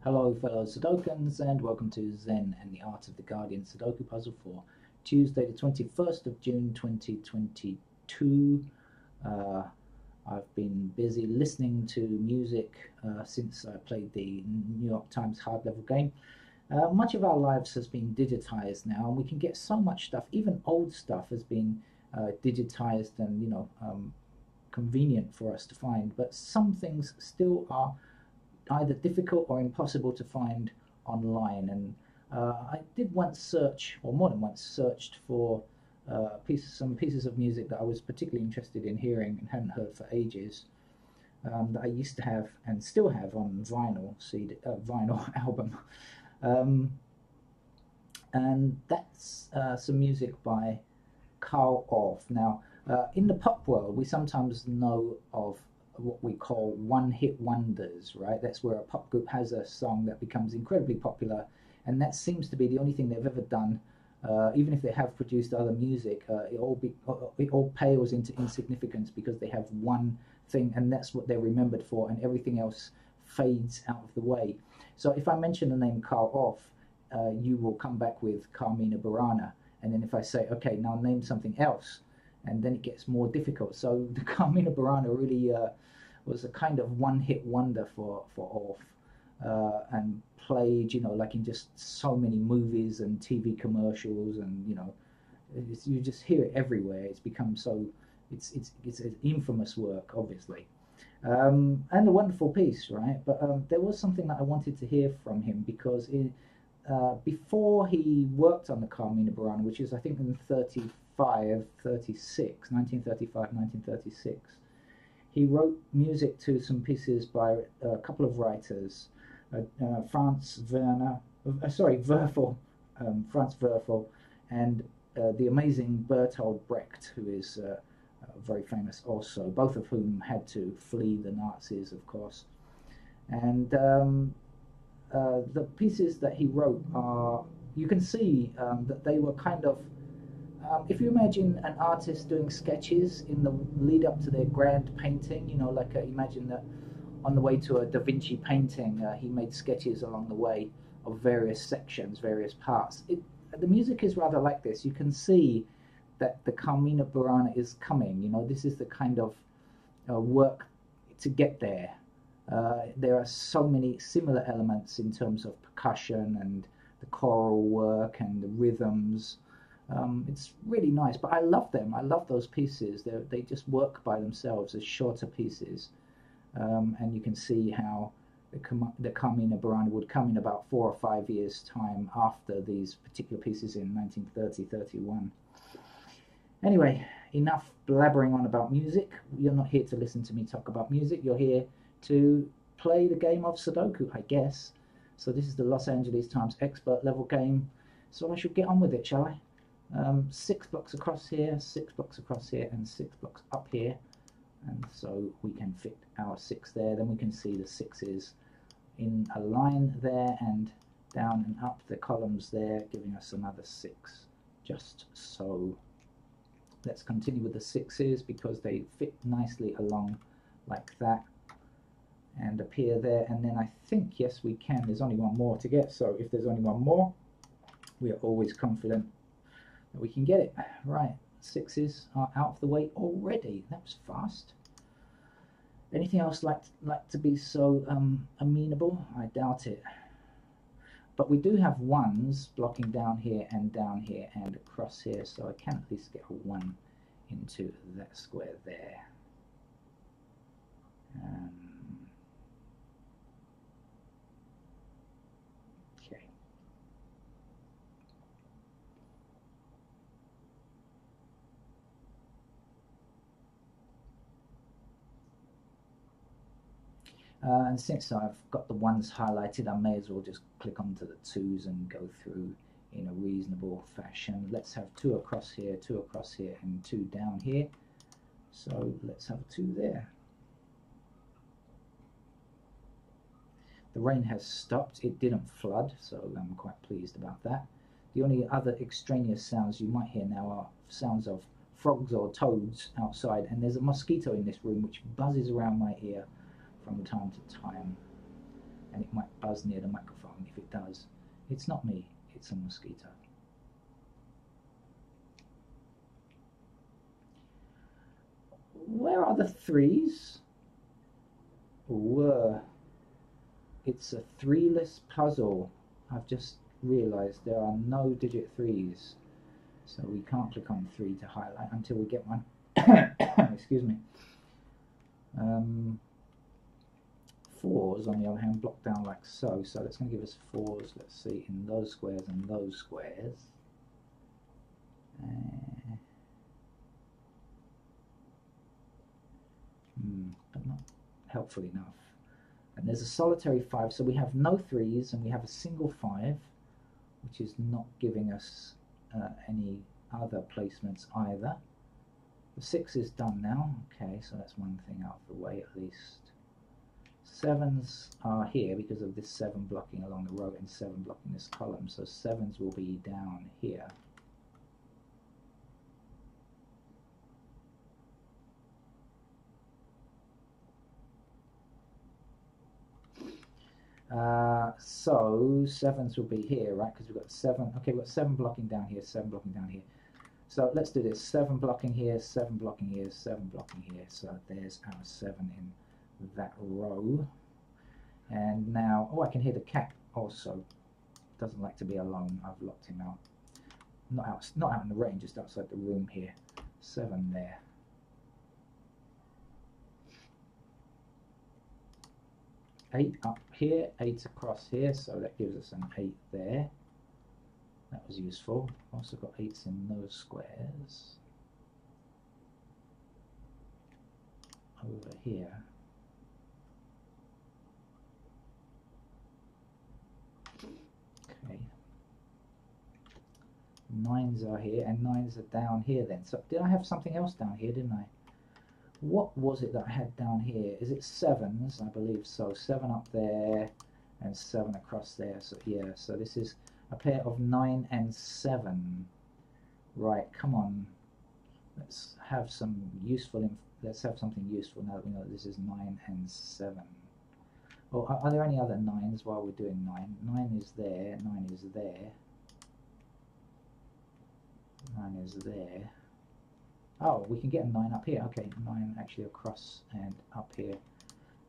Hello fellow Sudokans and welcome to Zen and the Art of the Guardian Sudoku puzzle for Tuesday the 21st of June 2022. Uh, I've been busy listening to music since I played the New York Times hard level game. Much of our lives has been digitized now, and we can get so much stuff, even old stuff has been digitized and convenient for us to find, but some things still are either difficult or impossible to find online. And I did once search, or more than once searched for some pieces of music that I was particularly interested in hearing and hadn't heard for ages. That I used to have and still have on vinyl vinyl album, um, and that's some music by Carl Orff. Now, in the pop world, we sometimes know of what we call one-hit wonders, right? That's where a pop group has a song that becomes incredibly popular, and that seems to be the only thing they've ever done. Even if they have produced other music, it all pales into insignificance because they have one thing, and that's what they're remembered for, and everything else fades out of the way. So if I mention the name Carl Orff, you will come back with Carmina Burana, and then if I say, okay, now name something else, and then it gets more difficult. So the Carmina Burana really was a kind of one-hit wonder for Orff, and played, like in just so many movies and TV commercials, and you just hear it everywhere. It's become so it's an infamous work, obviously, and a wonderful piece, right? But there was something that I wanted to hear from him because before he worked on the Carmina Burana, which is I think in 1935, 1936, he wrote music to some pieces by a couple of writers, Franz Werfel, Franz Werfel, and the amazing Bertolt Brecht, who is very famous also, both of whom had to flee the Nazis, of course. And the pieces that he wrote are, you can see that they were kind of, if you imagine an artist doing sketches in the lead up to their grand painting, imagine that on the way to a Da Vinci painting, he made sketches along the way of various sections, various parts. The music is rather like this. You can see that the Carmina Burana is coming. This is the kind of work to get there. There are so many similar elements in terms of percussion and the choral work and the rhythms. It's really nice, but I love them. I love those pieces. They just work by themselves as shorter pieces, and you can see how the Carmina Burana would come in about 4 or 5 years' time after these particular pieces in 1930-31. Anyway, enough blabbering on about music. You're not here to listen to me talk about music. You're here to play the game of Sudoku, I guess. So this is the Los Angeles Times expert level game. So I should get on with it, shall I? 6 blocks across here, 6 blocks across here, and 6 blocks up here, and so we can fit our 6 there. Then we can see the 6s in a line there, and down and up the columns there, giving us another 6, just so. Let's continue with the 6s because they fit nicely along like that and appear there. And then I think, yes, we can. There's only one more to get, so if there's only one more, we are always confident we can get it. Right, 6s are out of the way already. That was fast. Anything else like to be so amenable? I doubt it. But we do have 1s blocking down here and across here, so I can at least get a 1 into that square there. Okay. And since I've got the 1s highlighted, I may as well just click onto the 2s and go through in a reasonable fashion. Let's have 2 across here, 2 across here, and 2 down here. So let's have a 2 there. The rain has stopped. It didn't flood, so I'm quite pleased about that. The only other extraneous sounds you might hear now are sounds of frogs or toads outside, and there's a mosquito in this room which buzzes around my ear from time to time. and it might buzz near the microphone. If it does, it's not me, it's a mosquito. Where are the threes? Whoa. It's a three-less puzzle. I've just realized there are no digit threes, so we can't click on 3 to highlight until we get one. Excuse me. Fours, on the other hand, block down like so. So that's going to give us fours, let's see, in those squares and those squares. But not helpful enough. And there's a solitary 5, so we have no threes and we have a single 5, which is not giving us any other placements either. The 6 is done now. Okay, so that's one thing out of the way at least. 7s are here because of this 7 blocking along the row and 7 blocking this column, so 7s will be down here. So 7s will be here, right? Because we've got 7. Okay, we've got 7 blocking down here, 7 blocking down here. So let's do this. 7 blocking here, 7 blocking here, 7 blocking here. So there's our 7 in that row. And now, oh, I can hear the cat also. Doesn't like to be alone. I've locked him out. Not out in the rain, just outside the room here. 7 there. 8 up here, 8 across here, so that gives us an 8 there. That was useful. Also got 8s in those squares. Over here. Okay. 9s are here, and 9s are down here then. So did I have something else down here, didn't I? What was it that I had down here? Is it 7s? I believe so. 7 up there and 7 across there. So yeah, so this is a pair of 9 and 7. Right, come on. Let's have some useful. Let's have something useful now that we know that this is 9 and 7. Oh, are there any other 9s while we're doing 9? 9 is there. 9 is there. 9 is there. Oh, we can get a 9 up here. Okay, 9 actually across and up here.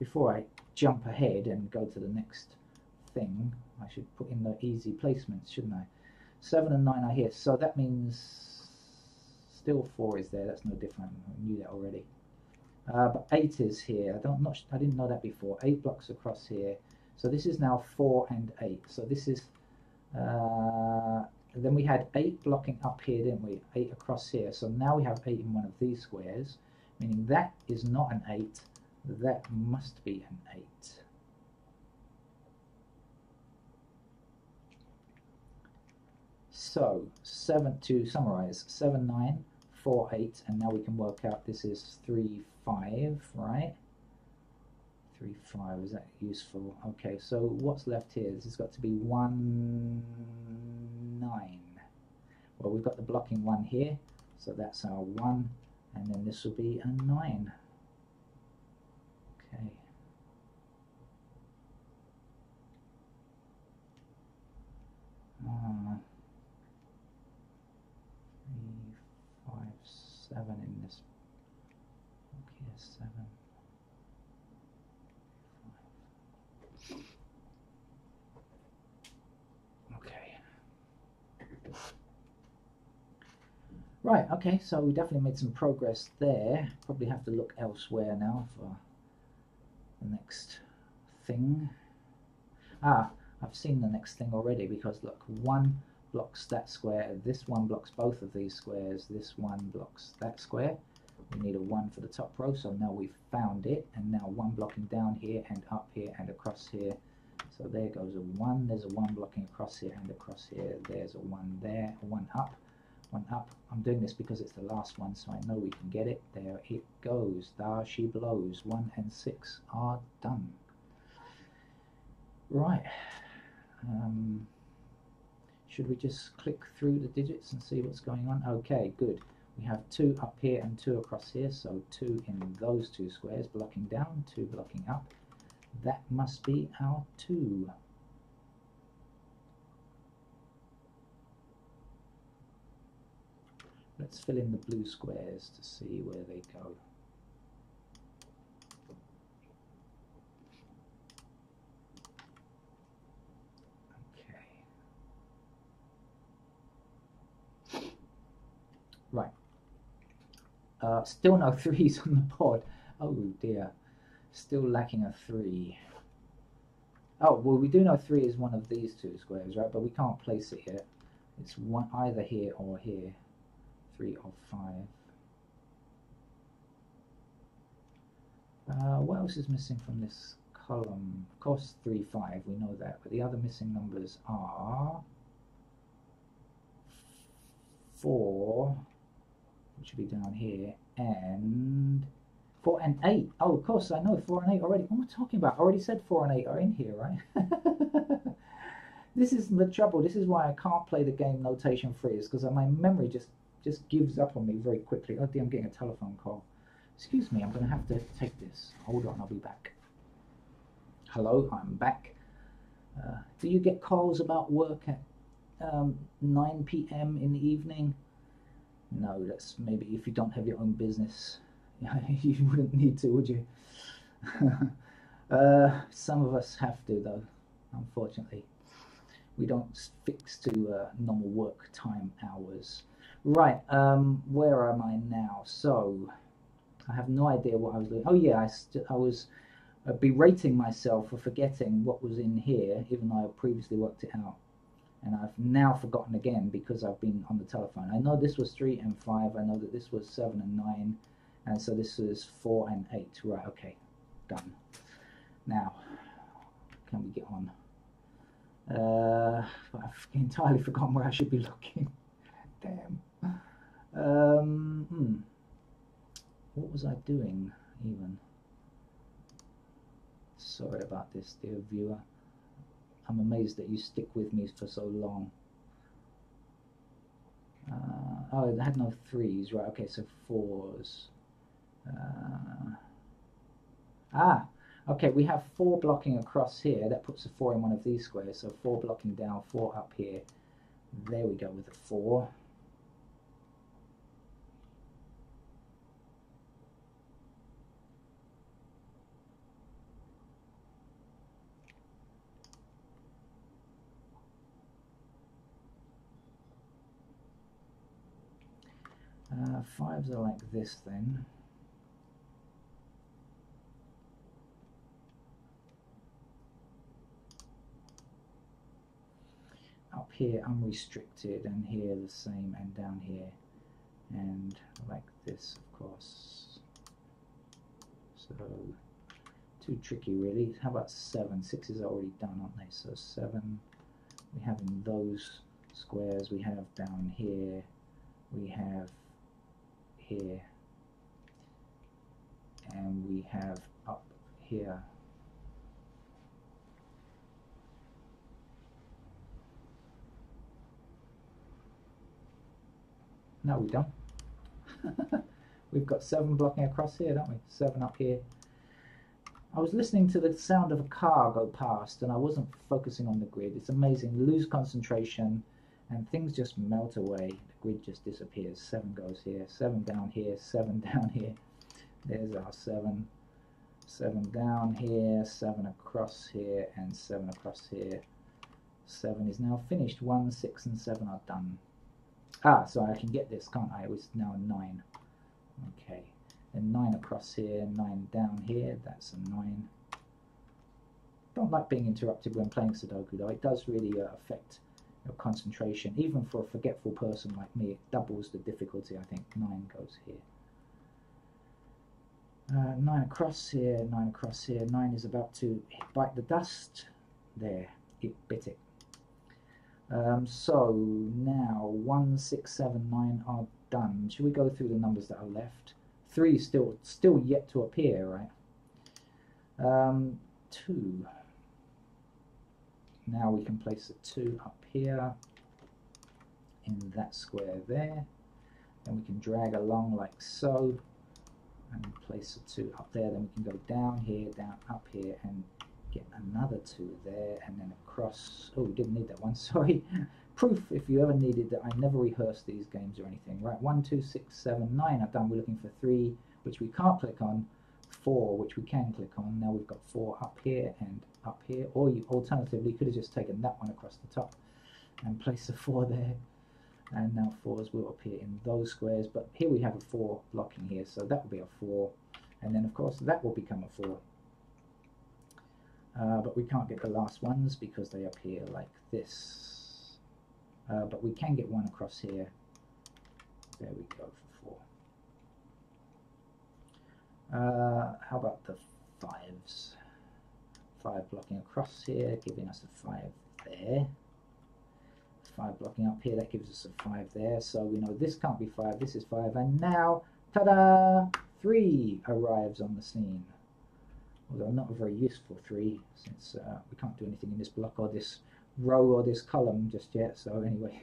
Before I jump ahead and go to the next thing, I should put in the easy placements, shouldn't I? 7 and 9 are here, so that means still 4 is there. That's no different. I knew that already. But 8 is here. I didn't know that before. 8 blocks across here. So this is now 4 and 8. So this is. Then we had 8 blocking up here, didn't we? 8 across here. So now we have 8 in one of these squares, meaning that is not an 8. That must be an 8. So 7, to summarize, 7, 9, 4, 8, and now we can work out this is 3, 5, right? 3, 5, is that useful? Okay, so what's left here? This has got to be 1, 9. Well, we've got the blocking 1 here, so that's our 1, and then this will be a 9. Okay. Uh, 3, 5, 7 in this. Okay, 7. Right, okay, so we definitely made some progress there. Probably have to look elsewhere now for the next thing. Ah, I've seen the next thing already because look, 1 blocks that square, this one blocks both of these squares, this one blocks that square. We need a 1 for the top row, so now we've found it, and now 1 blocking down here and up here and across here. So there goes a 1, there's a 1 blocking across here and across here, there's a 1 there, a 1 up. 1 up. I'm doing this because it's the last one, so I know we can get it. There it goes. There she blows. 1 and 6 are done. Right. Should we just click through the digits and see what's going on? Okay, good. We have 2 up here and 2 across here, so 2 in those 2 squares, blocking down, 2 blocking up. That must be our 2. Let's fill in the blue squares to see where they go. Okay. Right. Still no 3s on the pod. Oh dear. Still lacking a 3. Oh, well, we do know 3 is one of these 2 squares, right? But we can't place it yet. It's one either here or here. 3 or 5. What else is missing from this column? Of course, 3, 5, we know that. But the other missing numbers are 4, which should be down here, and 4 and 8. Oh, of course, I know 4 and 8 already. What am I talking about? I already said 4 and 8 are in here, right? This is the trouble. This is why I can't play the game notation free, is because my memory just gives up on me very quickly. Oh dear, I'm getting a telephone call. Excuse me, I'm going to have to take this. Hold on, I'll be back. Hello, I'm back. Do you get calls about work at 9 p.m. in the evening? No, that's maybe if you don't have your own business. You wouldn't need to, would you? Some of us have to, though, unfortunately. We don't fix to normal work time hours. Right, where am I now? So, I have no idea what I was doing. Oh yeah, I was berating myself for forgetting what was in here, even though I previously worked it out. And I've now forgotten again because I've been on the telephone. I know this was 3 and 5. I know that this was 7 and 9. And so this is 4 and 8. Right, okay, done. Now, can we get on? I've entirely forgotten where I should be looking. Damn. What was I doing, even? Sorry about this, dear viewer. I'm amazed that you stick with me for so long. Oh, I had no 3s, right? Okay, so 4s. Okay, we have 4 blocking across here. That puts a 4 in one of these squares. So 4 blocking down, 4 up here. There we go with the 4. Fives are like this then. Up here unrestricted, and here the same, and down here, and like this, of course. So too tricky really. How about 7? 6 is already done, aren't they? So 7 we have in those squares, we have down here, we have here, and we have up here. No, we don't. We've got 7 blocking across here, don't we? 7 up here. I was listening to the sound of a car go past and I wasn't focusing on the grid. It's amazing. Lose concentration and things just melt away. The grid just disappears. 7 goes here, 7 down here, 7 down here. There's our 7. 7 down here, 7 across here, and 7 across here. 7 is now finished. 1, 6, and 7 are done. So I can get this, can't I? It was now a 9. Okay. And 9 across here, 9 down here. That's a 9. Don't like being interrupted when playing Sudoku, though. It does really affect your concentration. Even for a forgetful person like me, it doubles the difficulty, I think. 9 goes here. 9 across here, 9 across here. 9 is about to bite the dust. There, it bit it. So now 1, 6, 7, 9 are done. Should we go through the numbers that are left? 3 is still yet to appear, right? 2. Now we can place a 2 up here in that square there. Then we can drag along like so and place a 2 up there. Then we can go down here, down, up here, and get another 2 there, and then across. Oh, didn't need that one. Sorry. Proof if you ever needed that I never rehearse these games or anything. Right, 1, 2, 6, 7, 9 are done. We're looking for 3, which we can't click on. 4, which we can click on. Now we've got 4 up here and up here. Or you alternatively could have just taken that one across the top and placed a 4 there. And now 4s will appear in those squares. But here we have a 4 blocking here, so that will be a 4. And then of course that will become a 4. But we can't get the last ones because they appear like this. But we can get one across here. There we go for 4. How about the 5s? 5 blocking across here, giving us a 5 there. 5 blocking up here, that gives us a 5 there. So we know this can't be 5, this is 5. And now, ta-da! 3 arrives on the scene. Although not a very useful 3, since we can't do anything in this block or this row or this column just yet. So anyway,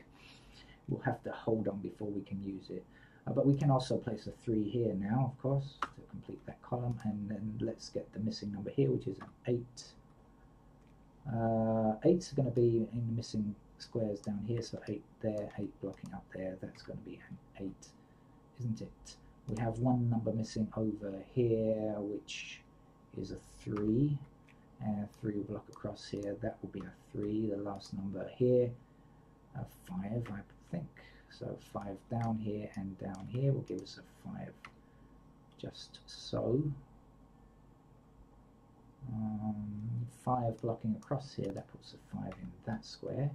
we'll have to hold on before we can use it. But we can also place a 3 here now, of course, to complete that column. And then let's get the missing number here, which is an 8. 8's going to be in the missing squares down here, so 8 there, 8 blocking up there. That's going to be an 8, isn't it? We have one number missing over here, which is a 3, and 3 will block across here. That will be a 3. The last number here, a 5, I think. So 5 down here and down here will give us a 5, just so. 5 blocking across here, that puts a 5 in that square.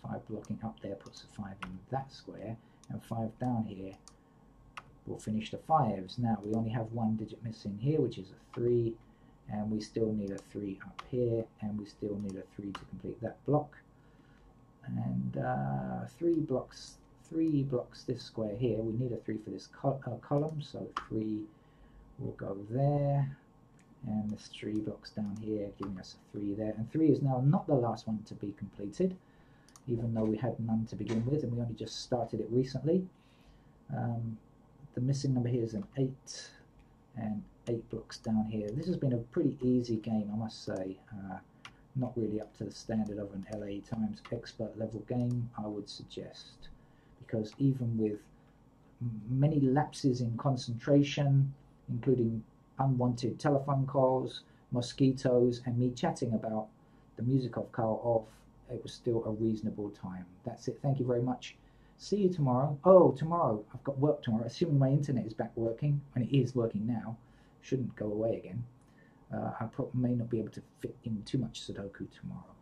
5 blocking up there puts a 5 in that square, and 5 down here will finish the 5s. Now we only have one digit missing here, which is a 3, and we still need a 3 up here, and we still need a 3 to complete that block. And 3 blocks this square here. We need a 3 for this column, so 3 will go there, and there's 3 blocks down here giving us a 3 there, and 3 is now not the last one to be completed, even though we had none to begin with and we only just started it recently. The missing number here is an 8, and 8 blocks down here. This has been a pretty easy game, I must say. Not really up to the standard of an LA Times expert level game, I would suggest, because even with many lapses in concentration, including unwanted telephone calls, mosquitoes, and me chatting about the music of Carl Orff, it was still a reasonable time. That's it. Thank you very much. See you tomorrow. Oh, tomorrow. I've got work tomorrow. Assuming my internet is back working, and it is working now. Shouldn't go away again. I may not be able to fit in too much Sudoku tomorrow.